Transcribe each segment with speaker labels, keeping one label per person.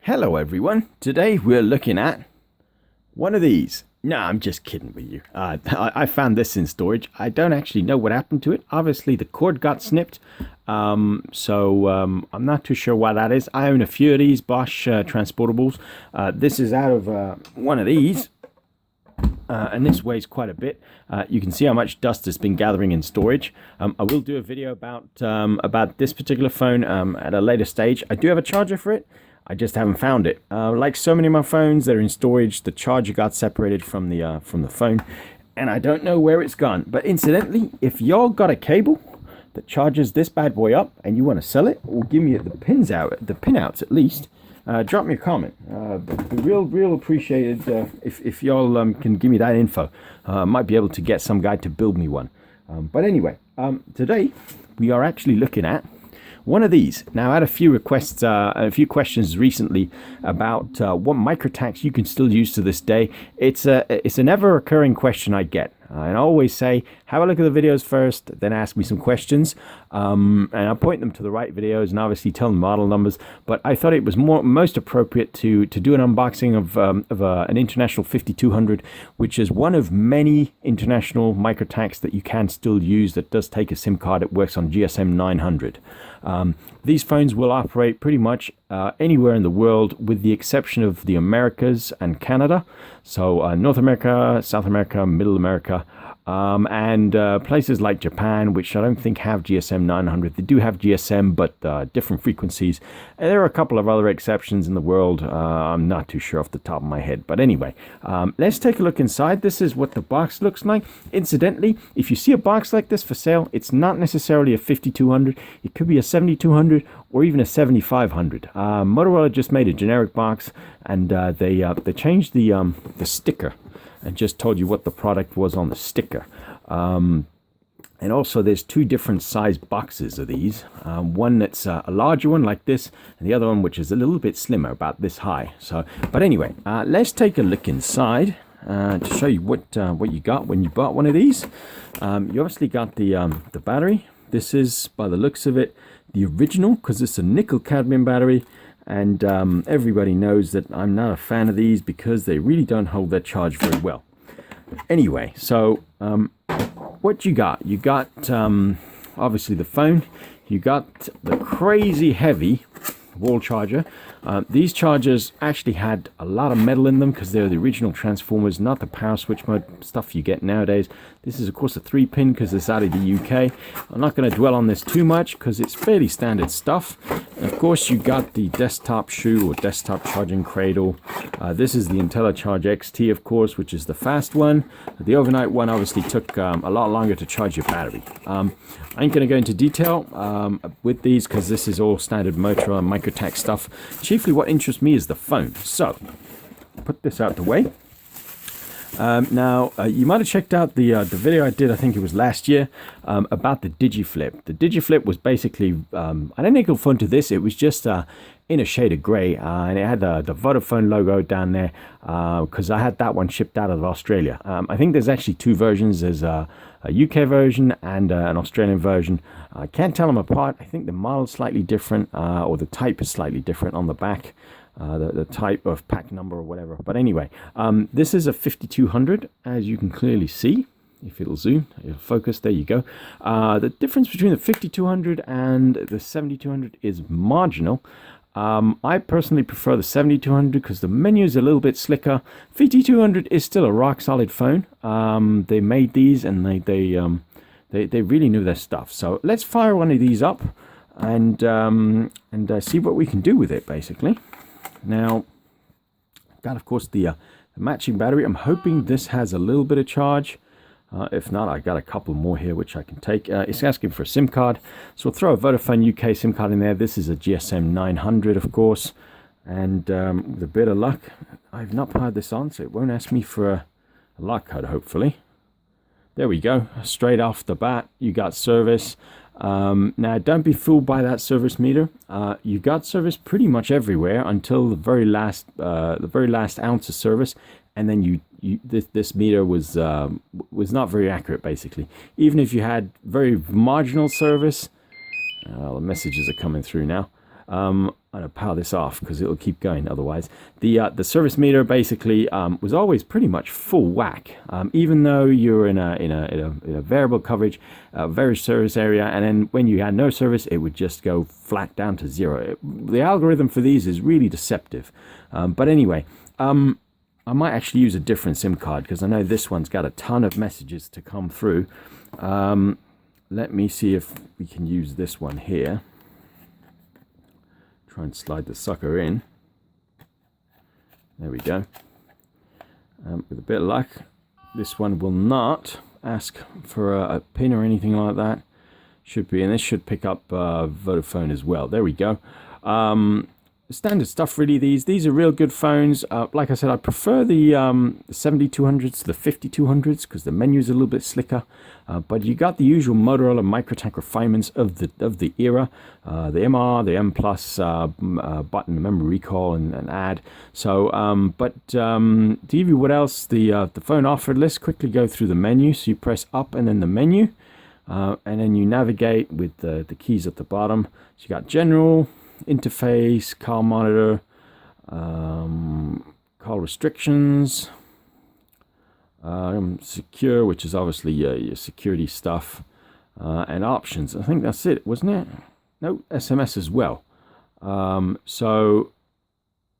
Speaker 1: Hello everyone, today we're looking at one of these. No, I'm just kidding with you. I found this in storage. I don't actually know what happened to it. Obviously the cord got snipped, so I'm not too sure why that is. I own a few of these Bosch transportables. This is out of one of these, and this weighs quite a bit. You can see how much dust has been gathering in storage. I will do a video about this particular phone at a later stage. I do have a charger for it. I just haven't found it. Like so many of my phones that are in storage, the charger got separated from the phone, and I don't know where it's gone. But incidentally, if y'all got a cable that charges this bad boy up and you want to sell it, or give me the pinouts at least, drop me a comment. Real appreciated if y'all can give me that info. Might be able to get some guy to build me one. But anyway, today we are actually looking at one of these. Now, I had a few requests, a few questions recently about what MicroTACs you can still use to this day. It's an ever-recurring question I get. And I always say, have a look at the videos first, then ask me some questions. And I'll point them to the right videos and obviously tell them model numbers. But I thought it was most appropriate to do an unboxing of an International 5200, which is one of many international MicroTACs that you can still use that does take a SIM card. It works on GSM 900. These phones will operate pretty much anywhere in the world with the exception of the Americas and Canada. So North America, South America, Middle America, and places like Japan, which I don't think have GSM 900. They do have GSM, but different frequencies. And there are a couple of other exceptions in the world. I'm not too sure off the top of my head. But anyway, let's take a look inside. This is what the box looks like. Incidentally, if you see a box like this for sale, it's not necessarily a 5200. It could be a 7200 or even a 7500. Motorola just made a generic box, and they changed the sticker and just told you what the product was on the sticker. And also there's two different size boxes of these. One that's a larger one like this, and the other one which is a little bit slimmer, about this high. So, but anyway, let's take a look inside to show you what you got when you bought one of these. You obviously got the battery. This is, by the looks of it, the original, because it's a nickel cadmium battery. And everybody knows that I'm not a fan of these because they really don't hold their charge very well. Anyway, so what you got? You got obviously the phone. You got the crazy heavy wall charger. These chargers actually had a lot of metal in them because they're the original transformers, not the power switch mode stuff you get nowadays. This is of course a 3-pin because it's out of the UK. I'm not going to dwell on this too much because it's fairly standard stuff. And of course you got the desktop shoe or desktop charging cradle. This is the IntelliCharge XT, of course, which is the fast one. The overnight one obviously took a lot longer to charge your battery. I ain't going to go into detail with these because this is all standard Motorola MicroTAC stuff. Chiefly what interests me is the phone. So, put this out the way. Now, you might have checked out the video I did, I think it was last year, about the digiflip. The digiflip was basically an identical phone to this. It was just in a shade of grey, and it had the Vodafone logo down there, because I had that one shipped out of Australia. I think there's actually two versions. There's a UK version and an Australian version. I can't tell them apart. I think the model's slightly different, or the type is slightly different on the back. The type of pack number or whatever. But anyway, this is a 5200, as you can clearly see. If it'll zoom, it'll focus, there you go. The difference between the 5200 and the 7200 is marginal. I personally prefer the 7200 because the menu is a little bit slicker. 5200 is still a rock solid phone. They made these and they really knew their stuff. So let's fire one of these up and see what we can do with it, basically. Now, got of course the matching battery. I'm hoping this has a little bit of charge. If not, I got a couple more here which I can take. It's asking for a SIM card, so we'll throw a Vodafone UK SIM card in there. This is a GSM 900, of course, and with a bit of luck, I've not powered this on, so it won't ask me for a lock code, hopefully. There we go. Straight off the bat, you got service. Now, don't be fooled by that service meter. You got service pretty much everywhere until the very last ounce of service, and then this meter was not very accurate, basically. Even if you had very marginal service, the messages are coming through now. I'm gonna power this off because it'll keep going otherwise. The service meter basically was always pretty much full whack, even though you're in a variable coverage, very service area, and then when you had no service, it would just go flat down to zero. The algorithm for these is really deceptive, but anyway. I might actually use a different SIM card because I know this one's got a ton of messages to come through. Let me see if we can use this one here. Try and slide the sucker in. There we go. With a bit of luck, this one will not ask for a pin or anything like that. Should be, and this should pick up Vodafone as well. There we go. Standard stuff really. These are real good phones. Like I said, I prefer the 7200s to the 5200s because the menu is a little bit slicker, but you got the usual Motorola MicroTAC refinements of the era, the MR, the M plus button, memory recall, and add. So to give you what else the phone offered, let's quickly go through the menu. So you press up and then the menu, and then you navigate with the keys at the bottom. So you got general, interface, call monitor, call restrictions, secure, which is obviously your security stuff, and options. I think that's it, wasn't it? No, SMS as well. So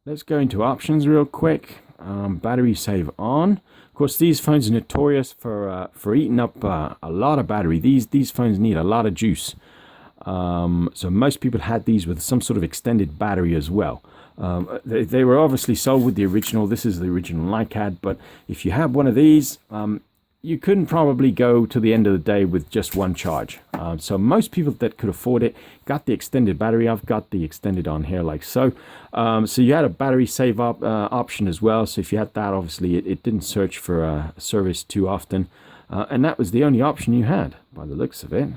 Speaker 1: let's go into options real quick. Battery save on. Of course, these phones are notorious for eating up a lot of battery. These phones need a lot of juice. So most people had these with some sort of extended battery as well. They were obviously sold with the original. This is the original NiCad, but if you had one of these, you couldn't probably go to the end of the day with just one charge. So most people that could afford it got the extended battery. I've got the extended on here like so. So you had a battery save up option as well. So if you had that, obviously it didn't search for a service too often. And that was the only option you had by the looks of it.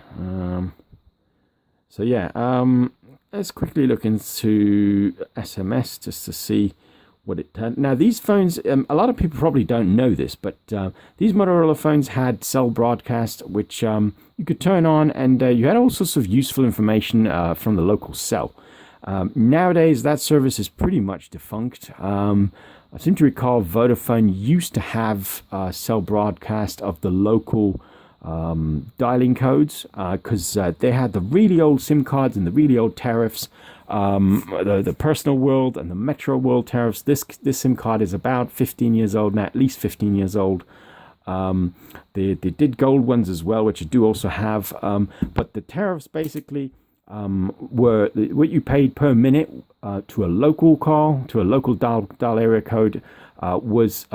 Speaker 1: So yeah, let's quickly look into SMS just to see what it had. Now these phones, a lot of people probably don't know this, but these Motorola phones had cell broadcast, which you could turn on, and you had all sorts of useful information from the local cell. Nowadays, that service is pretty much defunct. I seem to recall Vodafone used to have cell broadcast of the local dialing codes because they had the really old SIM cards and the really old tariffs, the personal world and the metro world tariffs. This SIM card is about 15 years old now, at least 15 years old. They did gold ones as well, which you do also have, but the tariffs basically were what you paid per minute to a local call, to a local dial area code, was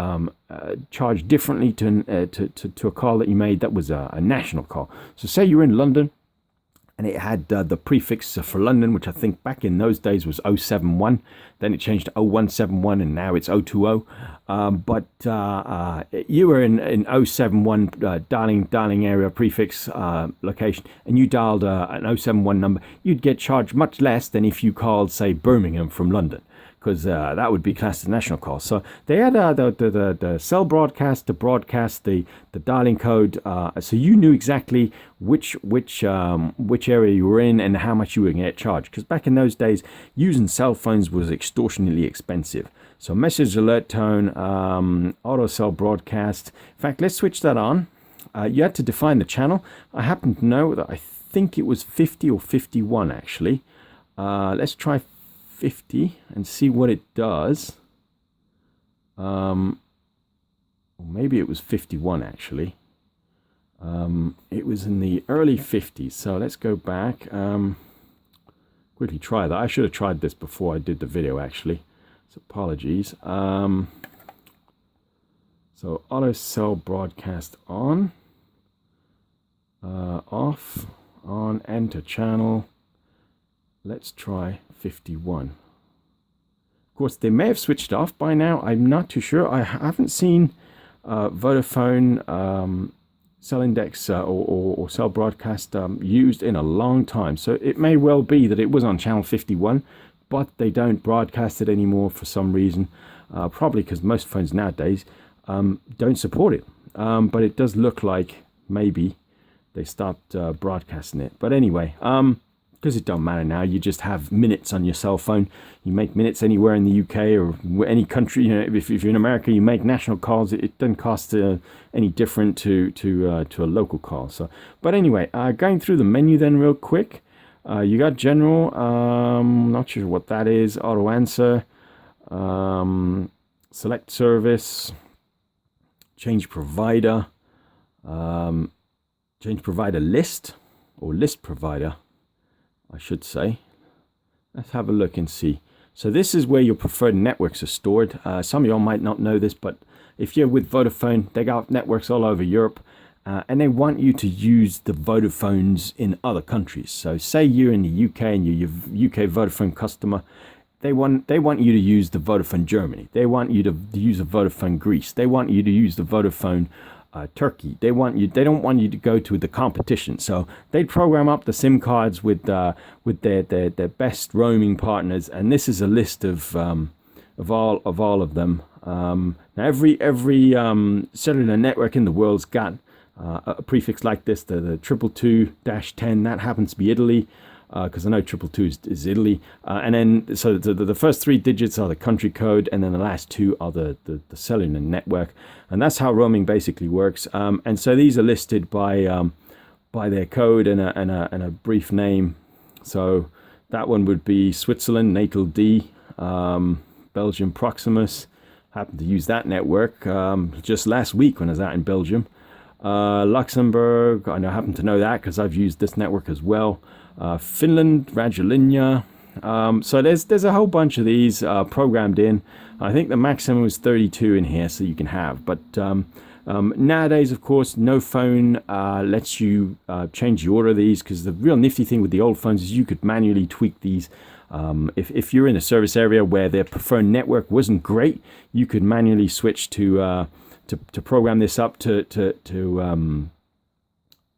Speaker 1: charged differently to a call that you made that was a national call. So say you're in London and it had the prefix for London, which I think back in those days was 071. Then it changed to 0171 and now it's 020. But you were in 071 dialing area prefix location, and you dialed an 071 number, you'd get charged much less than if you called, say, Birmingham from London, because that would be classed as a national call. So they had the cell broadcast to broadcast the dialing code, so you knew exactly which area you were in and how much you were going to get charged. Because back in those days, using cell phones was extortionately expensive. So message alert tone, auto cell broadcast. In fact, let's switch that on. You had to define the channel. I happen to know that I think it was 50 or 51 actually. Let's try 50 and see what it does. Or maybe it was 51 actually. It was in the early 50s, so let's go back. Quickly try that. I should have tried this before I did the video actually, so apologies. So auto cell broadcast on, off, on, enter channel. Let's try 51. Of course, they may have switched off by now. I'm not too sure. I haven't seen Vodafone cell index or cell broadcast used in a long time. So it may well be that it was on channel 51, but they don't broadcast it anymore for some reason. Probably because most phones nowadays don't support it. But it does look like maybe they stopped broadcasting it. But anyway, because it don't matter now. You just have minutes on your cell phone. You make minutes anywhere in the UK or any country. You know, if you're in America, you make national calls. It doesn't cost any different to a local call. So, but anyway, going through the menu then real quick. You got general. Not sure what that is. Auto answer. Select service. Change provider. Change provider list, or list provider, I should say. Let's have a look and see. So this is where your preferred networks are stored. Some of y'all might not know this, but if you're with Vodafone, they got networks all over Europe, and they want you to use the Vodafones in other countries. So say you're in the UK and you're a UK Vodafone customer, they want you to use the Vodafone Germany. They want you to use the Vodafone Greece. They want you to use the Vodafone Turkey. They don't want you to go to the competition. So they program up the SIM cards with their best roaming partners, and this is a list of all of them. Now every cellular network in the world's got a prefix like this. The 222-10, that happens to be Italy, because I know 222 is Italy, and then so the first 3 digits are the country code, and then the last 2 are the cellular network, and that's how roaming basically works. And so these are listed by their code and a brief name. So that one would be Switzerland, Natal D, Belgium Proximus. Happened to use that network just last week when I was out in Belgium. Luxembourg, I happen to know that because I've used this network as well. Finland, Radiolinja. So there's a whole bunch of these programmed in. I think the maximum is 32 in here, so you can have. But nowadays, of course, no phone lets you change the order of these, because the real nifty thing with the old phones is you could manually tweak these. If you're in a service area where their preferred network wasn't great, you could manually switch to program this up to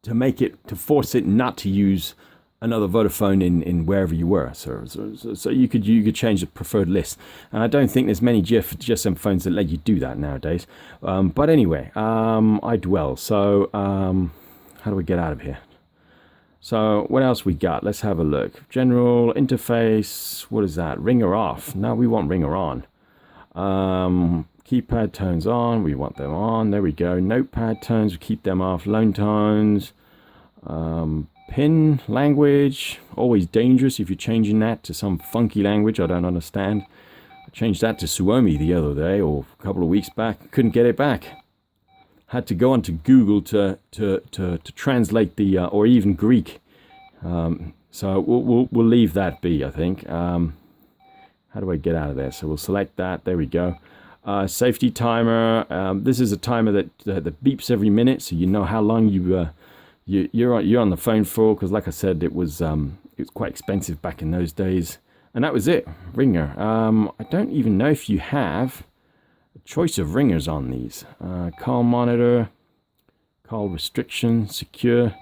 Speaker 1: make it, to force it not to use another Vodafone in wherever you were. So you could change the preferred list, and I don't think there's many GSM phones that let you do that nowadays. But anyway, I dwell. So how do we get out of here? So what else we got? Let's have a look. General interface. What is that? Ringer off. No, we want ringer on. Keypad tones on. We want them on. There we go. Notepad tones. We keep them off. Lone tones. Pin language. Always dangerous if you're changing that to some funky language I don't understand. I changed that to Suomi the other day, or a couple of weeks back. Couldn't get it back. Had to go onto Google to translate the or even Greek. So we'll leave that be, I think. How do I get out of there? So we'll select that. There we go. Safety timer. This is a timer that beeps every minute, so you know how long you're on the phone for. Because, like I said, it was quite expensive back in those days. And that was it. Ringer. I don't even know if you have choice of ringers on these. Call monitor, call restriction, secure.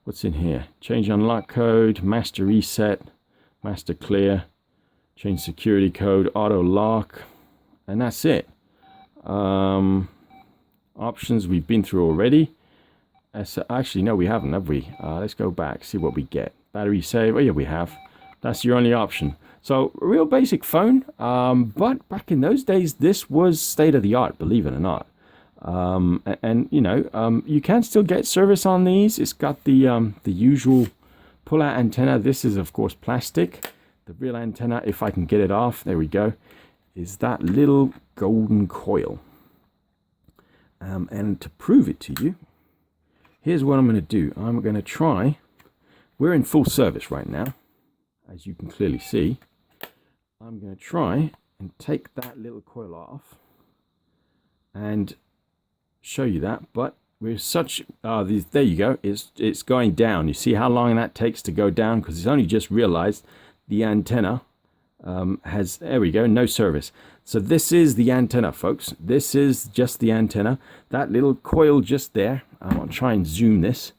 Speaker 1: What's in here? Change unlock code, master reset, master clear, change security code, auto lock, and that's it. Options we've been through already. Actually, no, we haven't, have we? Let's go back, see what we get. Battery save. Oh yeah, we have. That's your only option. So, a real basic phone, but back in those days, this was state-of-the-art, believe it or not. And you know, you can still get service on these. It's got the usual pull-out antenna. This is, of course, plastic. The real antenna, if I can get it off, there we go, is that little golden coil. And to prove it to you, here's what I'm going to do. I'm going to try. We're in full service right now, as you can clearly see. I'm going to try and take that little coil off and show you that, but we're such there you go, it's going down. You see how long that takes to go down, because it's only just realized the antenna has, there we go, no service. So this is the antenna, folks. This is just the antenna. That little coil just there. I'm going to try and zoom this,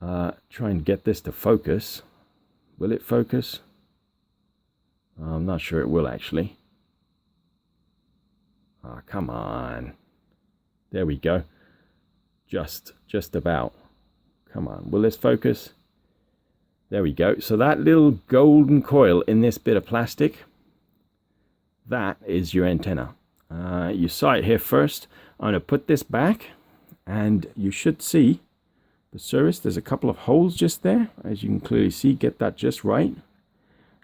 Speaker 1: try and get this to focus. Will it focus? I'm not sure it will, actually. Ah, come on. There we go. Just about. Come on. Will this focus? There we go. So that little golden coil in this bit of plastic, that is your antenna. You saw it here first. I'm going to put this back, and you should see the service. There's a couple of holes just there, as you can clearly see. Get that just right,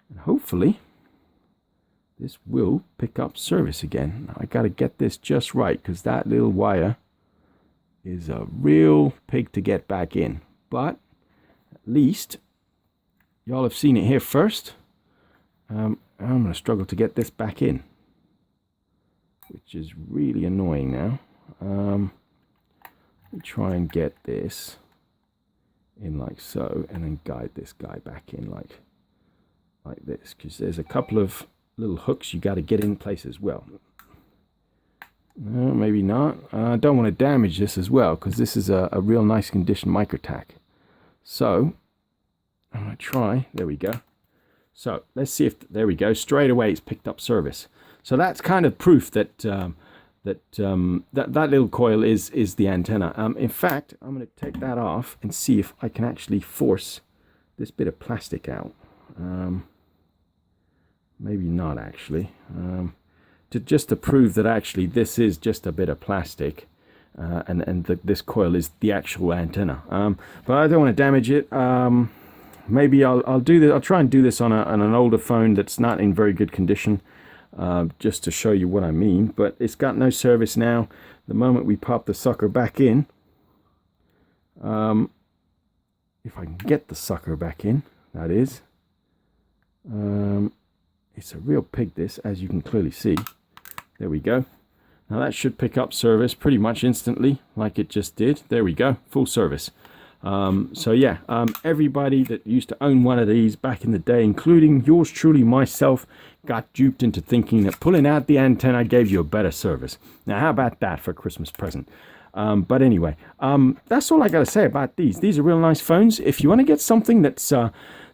Speaker 1: and hopefully this will pick up service again. Now, I got to get this just right, because that little wire is a real pig to get back in. But at least y'all have seen it here first. I'm going to struggle to get this back in, which is really annoying now. Let me try and get this in like so, and then guide this guy back in like this, because there's a couple of little hooks you got to get in place as well. No, maybe not. I don't want to damage this as well, because this is a real nice condition MicroTAC. So I'm going to try. There we go. So let's see if, there we go, straight away it's picked up service. So that's kind of proof that that little coil is the antenna. In fact, I'm going to take that off and see if I can actually force this bit of plastic out. Maybe not actually. Just to prove that actually this is just a bit of plastic, and this coil is the actual antenna. But I don't want to damage it. Maybe I'll do this. I'll try and do this on an older phone that's not in very good condition, just to show you what I mean. But it's got no service now. The moment we pop the sucker back in, if I can get the sucker back in, that is. It's a real pig, this, as you can clearly see. There we go. Now that should pick up service pretty much instantly, like it just did. There we go, full service. So yeah, everybody that used to own one of these back in the day, including yours truly, myself, got duped into thinking that pulling out the antenna gave you a better service. Now how about that for a Christmas present? But anyway, that's all I got to say about these. These are real nice phones. If you want to get something that's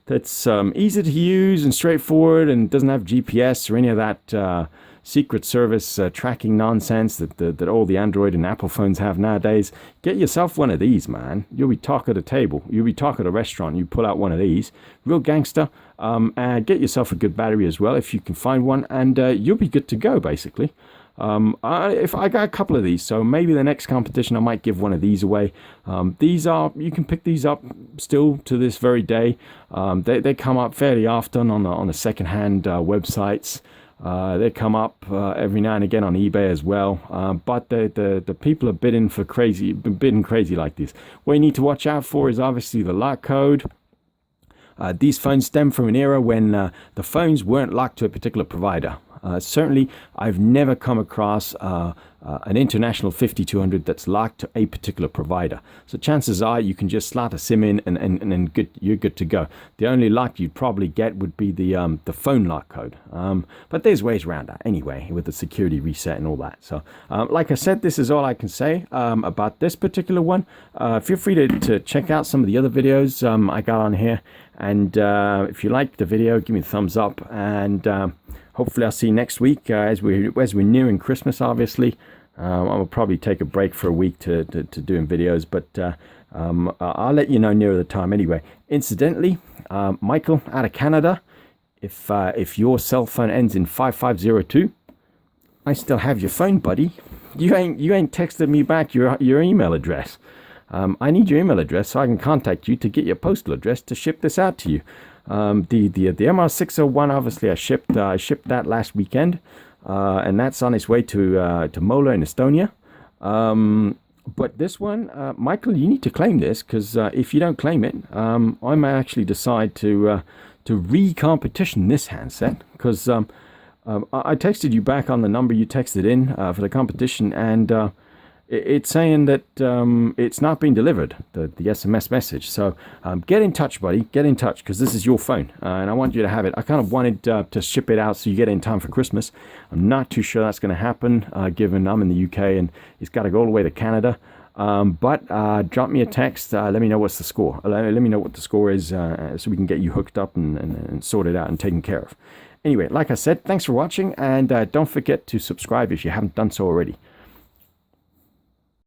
Speaker 1: easy to use and straightforward and doesn't have GPS or any of that secret service tracking nonsense that all the Android and Apple phones have nowadays, get yourself one of these, man. You'll be talk at a table. You'll be talk at a restaurant. You pull out one of these, real gangster, and get yourself a good battery as well if you can find one, and you'll be good to go, basically. If I got a couple of these, so maybe the next competition I might give one of these away. These are, you can pick these up still to this very day. They come up fairly often on the second-hand websites. They come up every now and again on eBay as well. But the people are bidding crazy like this. What you need to watch out for is obviously the lock code. These phones stem from an era when the phones weren't locked to a particular provider. Certainly, I've never come across an international 5200 that's locked to a particular provider. So chances are you can just slot a SIM in and you're good to go. The only lock you'd probably get would be the phone lock code. But there's ways around that anyway, with the security reset and all that. So like I said, this is all I can say about this particular one. Feel free to check out some of the other videos I got on here. And if you like the video, give me a thumbs up, and hopefully I'll see you next week as we're nearing Christmas. Obviously, I'll probably take a break for a week to doing videos, but I'll let you know nearer the time anyway. Incidentally, Michael out of Canada, if your cell phone ends in 5502, I still have your phone, buddy. You ain't texted me back your email address. I need your email address so I can contact you to get your postal address to ship this out to you. The MR601, obviously I shipped that last weekend, and that's on its way to Mola in Estonia. But this one, Michael, you need to claim this, because if you don't claim it, I might actually decide to re-competition this handset, because I texted you back on the number you texted in for the competition, and it's saying that it's not being delivered, the SMS message. So get in touch, buddy. Get in touch, because this is your phone, and I want you to have it. I kind of wanted to ship it out so you get it in time for Christmas. I'm not too sure that's going to happen, given I'm in the UK and it's got to go all the way to Canada. But drop me a text. Let me know what's the score. Let me know what the score is, so we can get you hooked up and sorted out and taken care of. Anyway, like I said, thanks for watching, and don't forget to subscribe if you haven't done so already.